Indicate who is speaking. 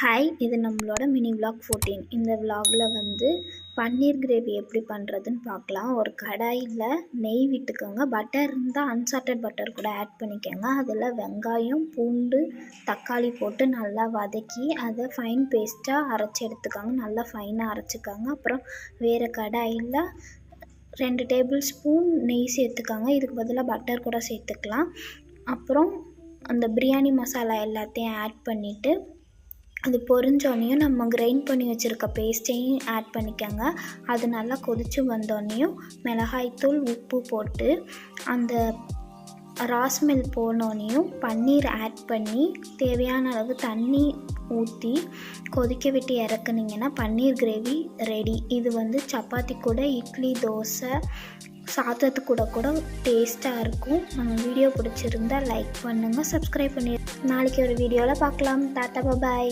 Speaker 1: Hi, இது நம்மளோட mini vlog 14. இந்த விலாகில் வந்து பன்னீர் கிரேவி எப்படி பண்ணுறதுன்னு பார்க்கலாம். ஒரு கடாயில் நெய் விட்டுக்கோங்க. பட்டர் இருந்தால் அன்சால்டட் பட்டர் கூட ஆட் பண்ணிக்கோங்க. அதில் வெங்காயம், பூண்டு, தக்காளி போட்டு நல்லா வதக்கி அதை ஃபைன் பேஸ்ட்டாக அரைச்சி எடுத்துக்கோங்க. நல்லா ஃபைனாக அரைச்சிக்கோங்க. அப்புறம் வேறு கடாயில் 2 டேபிள் ஸ்பூன் நெய் சேர்த்துக்கோங்க. இதுக்கு பதிலாக பட்டர் கூட சேர்த்துக்கலாம். அப்புறம் அந்த பிரியாணி மசாலா எல்லாத்தையும் ஆட் பண்ணிவிட்டு அது பொரிஞ்சோடனையும் நம்ம கிரைண்ட் பண்ணி வச்சுருக்க பேஸ்ட்டையும் ஆட் பண்ணிக்கோங்க. அது நல்லா கொதித்து வந்தோடனையும் மிளகாய்த்தூள், உப்பு போட்டு அந்த ராஸ்மெல் போனோடனையும் பன்னீர் ஆட் பண்ணி தேவையான அளவு தண்ணி ஊற்றி கொதிக்க விட்டு இறக்குனீங்கன்னா பன்னீர் கிரேவி ரெடி. இது வந்து சப்பாத்தி கூட, இட்லி, தோசை, சாதத்து கூட டேஸ்ட்டாக இருக்கும். நம்ம வீடியோ பிடிச்சிருந்தா லைக் பண்ணுங்கள், சப்ஸ்கிரைப் பண்ணி நாளைக்கு ஒரு வீடியோவில் பார்க்கலாம். டாட்டா, பாய்.